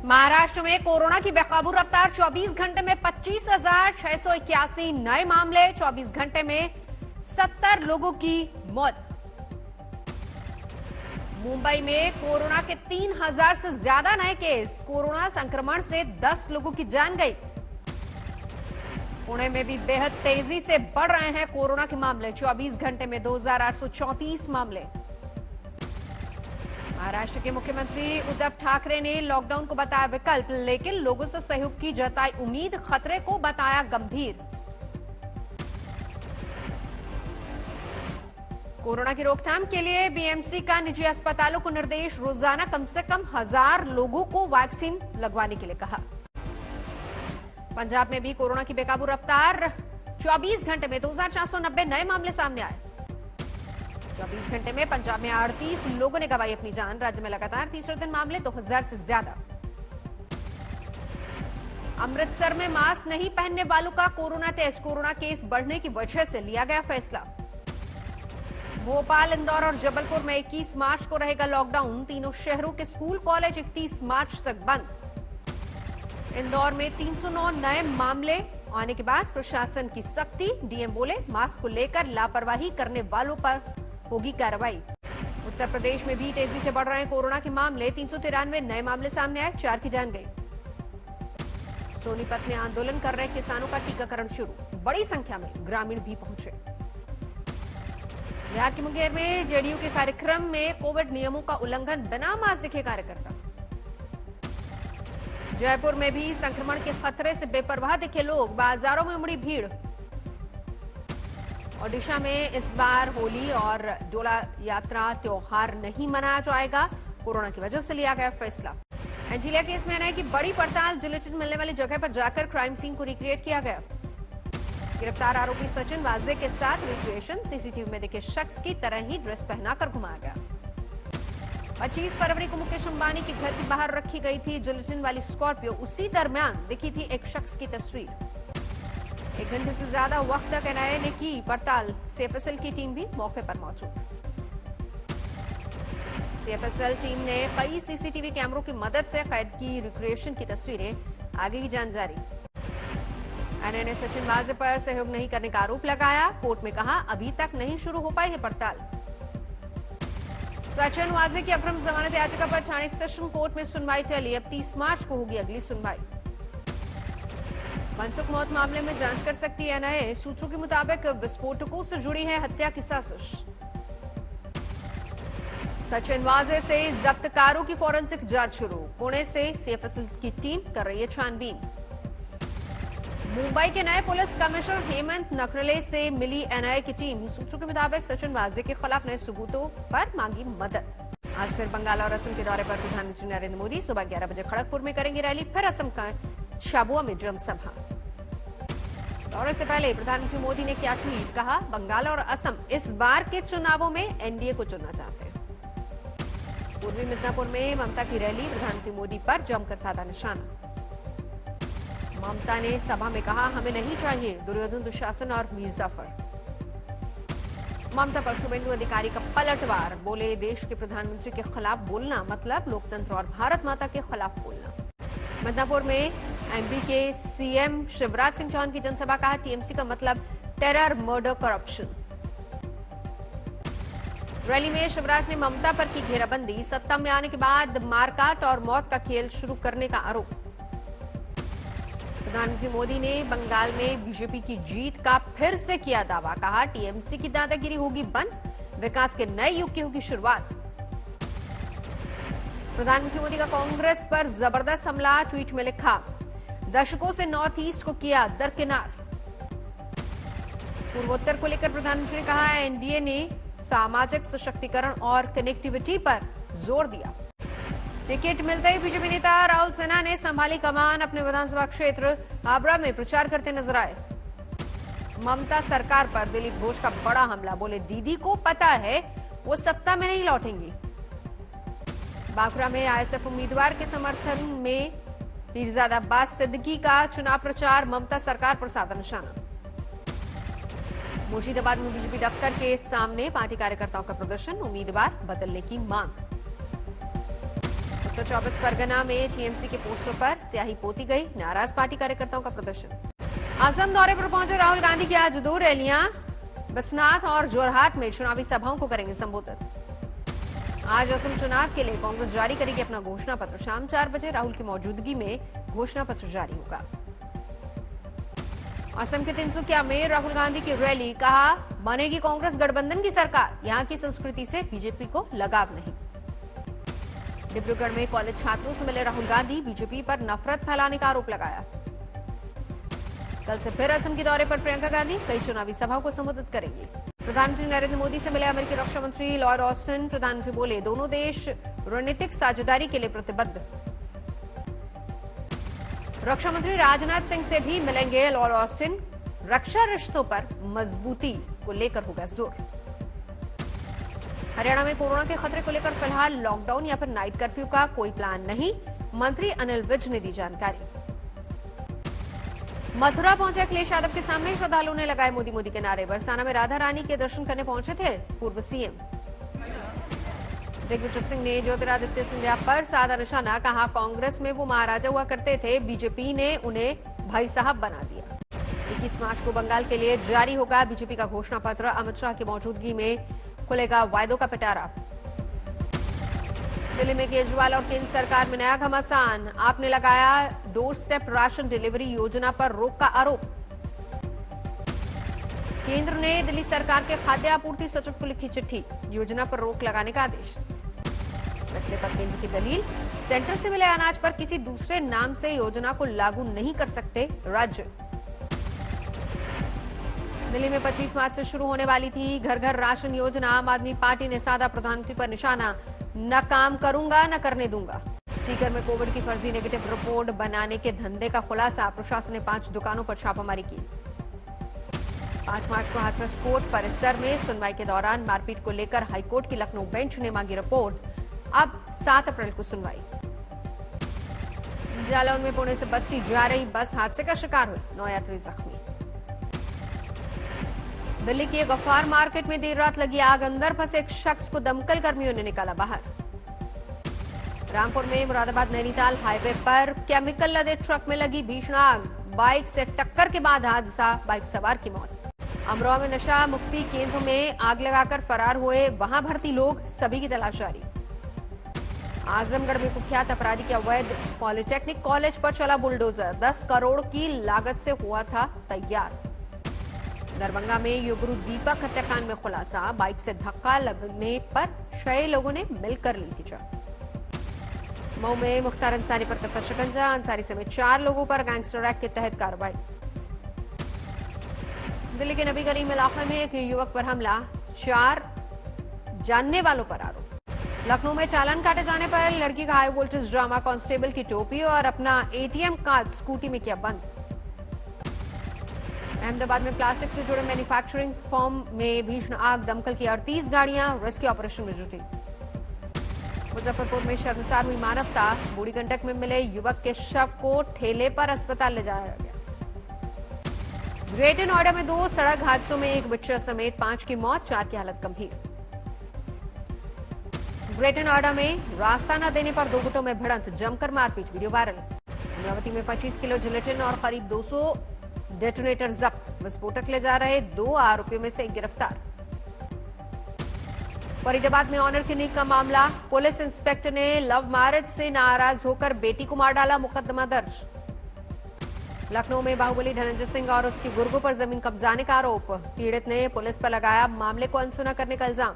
महाराष्ट्र में कोरोना की बेकाबू रफ्तार 24 घंटे में 25,681 नए मामले, 24 घंटे में 70 लोगों की मौत। मुंबई में कोरोना के 3,000 से ज्यादा नए केस, कोरोना संक्रमण से 10 लोगों की जान गई। पुणे में भी बेहद तेजी से बढ़ रहे हैं कोरोना के मामले, 24 घंटे में 2,834 मामले। महाराष्ट्र के मुख्यमंत्री उद्धव ठाकरे ने लॉकडाउन को बताया विकल्प, लेकिन लोगों से सहयोग की जताई उम्मीद, खतरे को बताया गंभीर। कोरोना की रोकथाम के लिए बीएमसी का निजी अस्पतालों को निर्देश, रोजाना कम से कम 1000 लोगों को वैक्सीन लगवाने के लिए कहा। पंजाब में भी कोरोना की बेकाबू रफ्तार, 24 घंटे में 2,490 नए मामले सामने आए। 24 घंटे में पंजाब में 38 लोगों ने गंवाई अपनी जान। राज्य में लगातार तीसरे दिन मामले 2000 से ज्यादा। अमृतसर में मास्क नहीं पहनने वालों का कोरोना टेस्ट, कोरोना केस बढ़ने की वजह से लिया गया फैसला। भोपाल, इंदौर और जबलपुर में 21 मार्च को रहेगा लॉकडाउन, तीनों शहरों के स्कूल कॉलेज 31 मार्च तक बंद। इंदौर में 309 नए मामले आने के बाद प्रशासन की सख्ती, डीएम बोले मास्क को लेकर लापरवाही करने वालों पर होगी कार्रवाई। उत्तर प्रदेश में भी तेजी से बढ़ रहे हैं कोरोना के मामले, 393 नए मामले सामने आए, 4 की जान गई। सोनीपत में आंदोलन कर रहे किसानों का टीकाकरण शुरू, बड़ी संख्या में ग्रामीण भी पहुंचे। बिहार के मुंगेर में जेडीयू के कार्यक्रम में कोविड नियमों का उल्लंघन, बिना मास्क दिखे कार्यकर्ता। जयपुर में भी संक्रमण के खतरे से बेपरवाह दिखे लोग, बाजारों में उमड़ी भीड़। ओडिशा में इस बार होली और डोला यात्रा त्योहार नहीं मनाया जाएगा, कोरोना की वजह से लिया गया फैसला। एंजिलिया केस में एनआईए की बड़ी पड़ताल, जिलेटिन मिलने वाली जगह पर जाकर क्राइम सीन को रिक्रिएट किया गया। गिरफ्तार आरोपी सचिन वाजे के साथ रिक्रिएशन, सीसीटीवी में दिखे शख्स की तरह ही ड्रेस पहनाकर घुमाया गया। 25 फरवरी को मुकेश अंबानी के घर के बाहर रखी गई थी जिलेटिन वाली स्कॉर्पियो, उसी दरमियान दिखी थी एक शख्स की तस्वीर। 1 घंटे से ज्यादा वक्त तक एनआईए ने की पड़ताल, सीएफएसएल की टीम भी मौके पर मौजूद। सीएफएसएल टीम ने कई सीसीटीवी कैमरों की मदद से कैद की रिक्रिएशन की तस्वीरें, आगे की जारी। एनआईए ने सचिन वाजे पर सहयोग नहीं करने का आरोप लगाया, कोर्ट में कहा अभी तक नहीं शुरू हो पाई है पड़ताल। सचिन वाजे की अग्रिम जमानत याचिका पर ठाणे सेशन कोर्ट में सुनवाई टली, अब 30 मार्च को होगी अगली सुनवाई। मनसुख मौत मामले में जांच कर सकती है एनआईए, सूत्रों के मुताबिक विस्फोटकों से जुड़ी है हत्या की साजिश। सचिन वाजे से जब्त कारों की फॉरेंसिक जांच शुरू, पुणे से सीएफएसएल की टीम कर रही है छानबीन। मुंबई के नए पुलिस कमिश्नर हेमंत नकरले से मिली एनआईए की टीम, सूत्रों के मुताबिक सचिन वाजे के खिलाफ नए सबूतों पर मांगी मदद। आज फिर बंगाल और असम के दौरे पर प्रधानमंत्री नरेंद्र मोदी सुबह 11 बजे खड़गपुर में करेंगे रैली, फिर असम का शाबुआ में जनसभा। दौरे से पहले प्रधानमंत्री मोदी ने क्या ट्वीट, कहा बंगाल और असम इस बार के चुनावों में एनडीए को चुनना चाहते हैं। पूर्वी मिदनापुर में ममता की रैली, प्रधानमंत्री मोदी पर जमकर साधा निशाना। ममता ने सभा में कहा हमें नहीं चाहिए दुर्योधन, दुशासन और मीर जाफर। ममता पर शुभेंदु अधिकारी का पलटवार, बोले देश के प्रधानमंत्री के खिलाफ बोलना मतलब लोकतंत्र और भारत माता के खिलाफ बोलना। मिदनापुर में एमपी के सीएम शिवराज सिंह चौहान की जनसभा, कहा टीएमसी का मतलब टेरर, मर्डर, करप्शन। रैली में शिवराज ने ममता पर की घेराबंदी, सत्ता में आने के बाद मारकाट और मौत का खेल शुरू करने का आरोप। प्रधानमंत्री मोदी ने बंगाल में बीजेपी की जीत का फिर से किया दावा, कहा टीएमसी की दादागिरी होगी बंद, विकास के नए युग की होगी शुरुआत। प्रधानमंत्री मोदी का कांग्रेस पर जबरदस्त हमला, ट्वीट में लिखा दशकों से नॉर्थ ईस्ट को किया दरकिनार। पूर्वोत्तर को लेकर प्रधानमंत्री ने कहा एनडीए ने सामाजिक सशक्तिकरण और कनेक्टिविटी पर जोर दिया। टिकट मिलते ही बीजेपी नेता राहुल सिन्हा ने संभाली कमान, अपने विधानसभा क्षेत्र आबरा में प्रचार करते नजर आए। ममता सरकार पर दिलीप घोष का बड़ा हमला, बोले दीदी को पता है वो सत्ता में नहीं लौटेंगी। बांकुड़ा में आईएसएफ उम्मीदवार के समर्थन में पीरजादा अब्बास सिद्दीकी का चुनाव प्रचार, ममता सरकार पर साधा निशाना। मुर्शिदाबाद में बीजेपी दफ्तर के सामने पार्टी कार्यकर्ताओं का प्रदर्शन, उम्मीदवार बदलने की मांग। उत्तर 24 परगना में टीएमसी के पोस्टर पर स्याही पोती गई, नाराज पार्टी कार्यकर्ताओं का प्रदर्शन। असम दौरे पर पहुंचे राहुल गांधी की आज 2 रैलियां, बसनाथ और जोरहाट में चुनावी सभाओं को करेंगे संबोधित। आज असम चुनाव के लिए कांग्रेस जारी करेगी अपना घोषणा पत्र। शाम 4 बजे राहुल की मौजूदगी में घोषणा पत्र जारी होगा। असम के तिनसुकिया में राहुल गांधी की रैली, कहा बनेगी कांग्रेस गठबंधन की सरकार, यहां की संस्कृति से बीजेपी को लगाव नहीं। डिब्रूगढ़ में कॉलेज छात्रों से मिले राहुल गांधी, बीजेपी पर नफरत फैलाने का आरोप लगाया। कल से फिर असम के दौरे पर प्रियंका गांधी कई चुनावी सभाओं को संबोधित करेंगी। प्रधानमंत्री नरेंद्र मोदी से मिले अमेरिकी रक्षा मंत्री लॉयड ऑस्टिन। प्रधानमंत्री बोले दोनों देश रणनीतिक साझेदारी के लिए प्रतिबद्ध। रक्षा मंत्री राजनाथ सिंह से भी मिलेंगे लॉर्ड ऑस्टिन। रक्षा रिश्तों पर मजबूती को लेकर होगा जोर। हरियाणा में कोरोना के खतरे को लेकर फिलहाल लॉकडाउन या फिर नाइट कर्फ्यू का कोई प्लान नहीं, मंत्री अनिल विज ने दी जानकारी। मथुरा पहुंचे अखिलेश यादव के सामने श्रद्धालुओं ने लगाए मोदी मोदी के नारे। बरसाना में राधा रानी के दर्शन करने पहुंचे थे पूर्व सीएम। दिग्विजय सिंह ने ज्योतिरादित्य सिंधिया पर साधा निशाना, कहा कांग्रेस में वो महाराजा हुआ करते थे, बीजेपी ने उन्हें भाई साहब बना दिया। 21 मार्च को बंगाल के लिए जारी होगा बीजेपी का घोषणा पत्र। अमित शाह की मौजूदगी में खुलेगा वायदों का पिटारा। दिल्ली में केजरीवाल और केंद्र सरकार में नया घमासान, आपने लगाया डोर स्टेप राशन डिलीवरी योजना पर रोक का आरोप। केंद्र ने दिल्ली सरकार के खाद्य आपूर्ति सचिव को लिखी चिट्ठी, योजना पर रोक लगाने का आदेश। फैसले पर केंद्र की दलील, सेंटर से मिले अनाज पर किसी दूसरे नाम से योजना को लागू नहीं कर सकते राज्य। दिल्ली में 25 मार्च से शुरू होने वाली थी घर घर राशन योजना। आम आदमी पार्टी ने साधा प्रधानमंत्री पर निशाना, न काम करूंगा न करने दूंगा। सीकर में कोविड की फर्जी नेगेटिव रिपोर्ट बनाने के धंधे का खुलासा, प्रशासन ने 5 दुकानों पर छापामारी की। 5 मार्च को हाथरस कोर्ट परिसर में सुनवाई के दौरान मारपीट को लेकर हाईकोर्ट की लखनऊ बेंच ने मांगी रिपोर्ट। अब 7 अप्रैल को सुनवाई। जालौन में पुणे से बस्ती जा रही बस हादसे का शिकार हुई, 9 यात्री जख्मी। दिल्ली की गफ्फार मार्केट में देर रात लगी आग, अंदर फंसे एक शख्स को दमकल कर्मियों ने निकाला बाहर। रामपुर में मुरादाबाद नैनीताल हाईवे पर केमिकल लदे ट्रक में लगी भीषण आग, बाइक से टक्कर के बाद हादसा, बाइक सवार की मौत। अमरोहा में नशा मुक्ति केंद्र में आग लगाकर फरार हुए वहां भर्ती लोग, सभी की तलाश जारी। आजमगढ़ में कुख्यात अपराधी के अवैध पॉलिटेक्निक कॉलेज पर चला बुलडोजर, 10 करोड़ की लागत से हुआ था तैयार। दरभंगा में योगुरु दीपक हत्याकांड में खुलासा, बाइक से धक्का लगने पर 6 लोगों ने मिलकर ली थी जान। मऊ में मुख्तार अंसारी पर कसा शिकंजा, अंसारी समेत 4 लोगों पर गैंगस्टर एक्ट के तहत कार्रवाई। दिल्ली के नबी करीम इलाके में एक युवक पर हमला, 4 जानने वालों पर आरोप। लखनऊ में चालान काटे जाने पर लड़की का हाई वोल्टेज ड्रामा, कांस्टेबल की टोपी और अपना एटीएम कार्ड स्कूटी में किया बंद। अहमदाबाद में प्लास्टिक से जुड़े मैन्युफैक्चरिंग फर्म में भीषण आग, दमकल की 38 गाड़ियां रेस्क्यू ऑपरेशन में जुटी। मुजफ्फरपुर में शर्मसार हुई मानवता, बूढ़ी गंडक में मिले युवक के शव को ठेले पर अस्पताल ले जाया गया। ग्रेटर नोएडा में 2 सड़क हादसों में एक बच्चा समेत 5 की मौत, 4 की हालत गंभीर। ग्रेटर नोएडा में रास्ता न देने पर 2 गुटों में भिड़ंत, जमकर मारपीट, वीडियो वायरल। अमरावती में 25 किलो जिलेटिन और करीब 200 डेटोनेटर जब्त, विस्फोटक ले जा रहे 2 आरोपियों में से एक गिरफ्तार। फरीदाबाद में ऑनर किलिंग का मामला, पुलिस इंस्पेक्टर ने लव मैरिज से नाराज होकर बेटी को मार डाला, मुकदमा दर्ज। लखनऊ में बाहुबली धनंजय सिंह और उसकी गुर्गों पर जमीन कब्जाने का आरोप, पीड़ित ने पुलिस पर लगाया मामले को अनसुना करने का इल्जाम।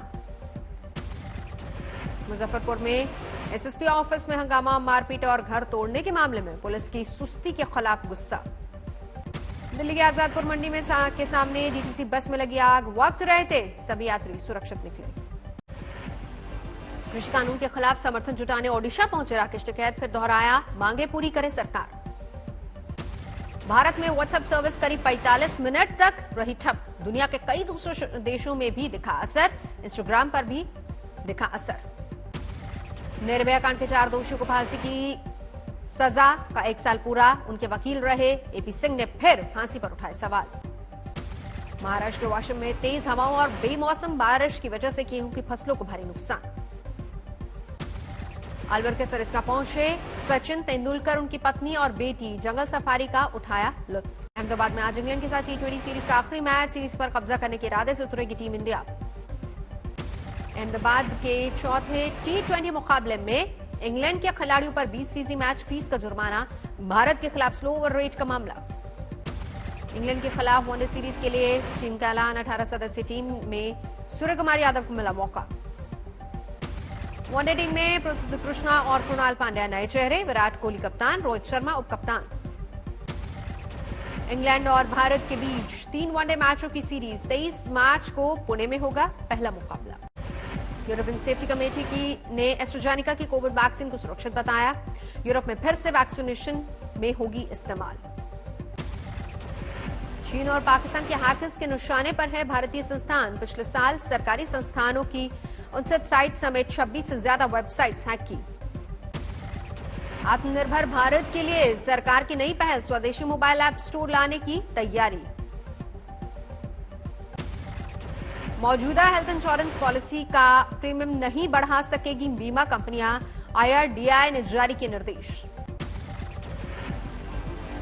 मुजफ्फरपुर में एसएसपी ऑफिस में हंगामा, मारपीट और घर तोड़ने के मामले में पुलिस की सुस्ती के खिलाफ गुस्सा। दिल्ली के आजादपुर मंडी में के सामने डीटीसी बस में लगी आग, वक्त रहते सभी यात्री सुरक्षित निकले। कृषि कानून के खिलाफ समर्थन जुटाने ओडिशा पहुंचे राकेश टिकैत, फिर दोहराया मांगे पूरी करे सरकार। भारत में व्हाट्सएप सर्विस करीब 45 मिनट तक रही ठप, दुनिया के कई दूसरे देशों में भी दिखा असर, इंस्टाग्राम पर भी दिखा असर। निर्भया कांड के 4 दोषियों को फांसी की सजा का 1 साल पूरा, उनके वकील रहे एपी सिंह ने फिर फांसी पर उठाए सवाल। महाराष्ट्र के वाशिम में तेज हवाओं और बेमौसम बारिश की वजह से गेहूं की फसलों को भारी नुकसान। अलवर के सरिस्का पहुंचे सचिन तेंदुलकर, उनकी पत्नी और बेटी जंगल सफारी का उठाया लुत्फ। अहमदाबाद में आज इंग्लैंड के साथ T20 सीरीज का आखिरी मैच, सीरीज पर कब्जा करने के इरादे से उतरेगी टीम इंडिया। अहमदाबाद के चौथे T20 मुकाबले में इंग्लैंड के खिलाड़ियों पर 20% मैच फीस का जुर्माना, भारत के खिलाफ स्लो ओवर रेट का मामला। इंग्लैंड के खिलाफ वनडे सीरीज के लिए टीम का ऐलान, 18 सदस्यीय टीम में सूर्य कुमार यादव को मिला मौका। वनडे टीम में प्रसिद्ध कृष्णा और कृणाल पांड्या नए चेहरे, विराट कोहली कप्तान, रोहित शर्मा उप कप्तान। इंग्लैंड और भारत के बीच 3 वनडे मैचों की सीरीज 23 मार्च को पुणे में होगा पहला मुकाबला। यूरोपियन सेफ्टी कमेटी ने एस्ट्राजेनेका की कोविड वैक्सीन को सुरक्षित बताया, यूरोप में फिर से वैक्सीनेशन में होगी इस्तेमाल। चीन और पाकिस्तान के हैकर्स के निशाने पर है भारतीय संस्थान, पिछले साल सरकारी संस्थानों की 59 साइट समेत 26 से ज्यादा वेबसाइट्स हैक की। आत्मनिर्भर भारत के लिए सरकार की नई पहल, स्वदेशी मोबाइल ऐप स्टोर लाने की तैयारी। मौजूदा हेल्थ इंश्योरेंस पॉलिसी का प्रीमियम नहीं बढ़ा सकेगी बीमा कंपनियां, IRDAI ने जारी किए निर्देश।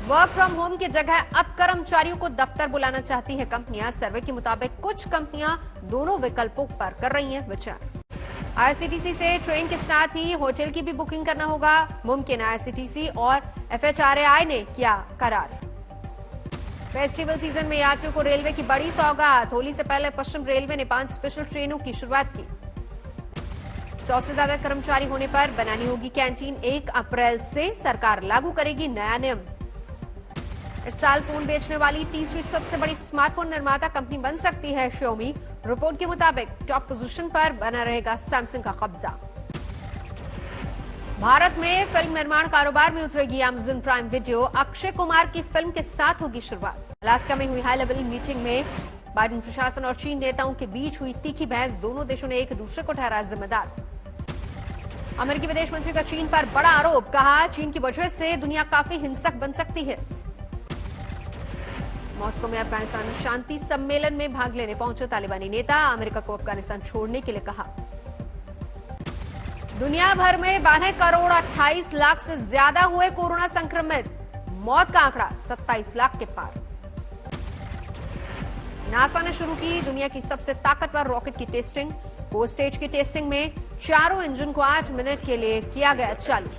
वर्क फ्रॉम होम की जगह अब कर्मचारियों को दफ्तर बुलाना चाहती है कंपनियां, सर्वे के मुताबिक कुछ कंपनियां दोनों विकल्पों पर कर रही हैं विचार। IRCTC से ट्रेन के साथ ही होटल की भी बुकिंग करना होगा मुमकिन, IRCTC और FHRAI ने किया करार। फेस्टिवल सीजन में यात्रियों को रेलवे की बड़ी सौगात, होली से पहले पश्चिम रेलवे ने 5 स्पेशल ट्रेनों की शुरुआत की। 100 से ज्यादा कर्मचारी होने पर बनानी होगी कैंटीन, 1 अप्रैल से सरकार लागू करेगी नया नियम। इस साल फोन बेचने वाली तीसरी सबसे बड़ी स्मार्टफोन निर्माता कंपनी बन सकती है Xiaomi, रिपोर्ट के मुताबिक टॉप पोजीशन पर बना रहेगा सैमसंग का कब्जा। भारत में फिल्म निर्माण कारोबार में उतरेगी Amazon prime video, Akshay Kumar की फिल्म के साथ होगी शुरुआत। अलास्का में हुई हाई लेवल मीटिंग में बाइडेन प्रशासन और चीन नेताओं के बीच हुई तीखी बहस, दोनों देशों ने एक दूसरे को ठहराया जिम्मेदार। अमेरिकी विदेश मंत्री का चीन पर बड़ा आरोप, कहा चीन की वजह से दुनिया काफी हिंसक बन सकती है। मॉस्को में अफगानिस्तान शांति सम्मेलन में भाग लेने पहुंचे तालिबानी नेता, अमेरिका को अफगानिस्तान छोड़ने के लिए कहा। दुनिया भर में 12 करोड़ 28 लाख से ज्यादा हुए कोरोना संक्रमित, मौत का आंकड़ा 27 लाख के पार। नासा ने शुरू की दुनिया की सबसे ताकतवर रॉकेट की टेस्टिंग, 4 स्टेज की टेस्टिंग में चारों इंजन को 8 मिनट के लिए किया गया चालू।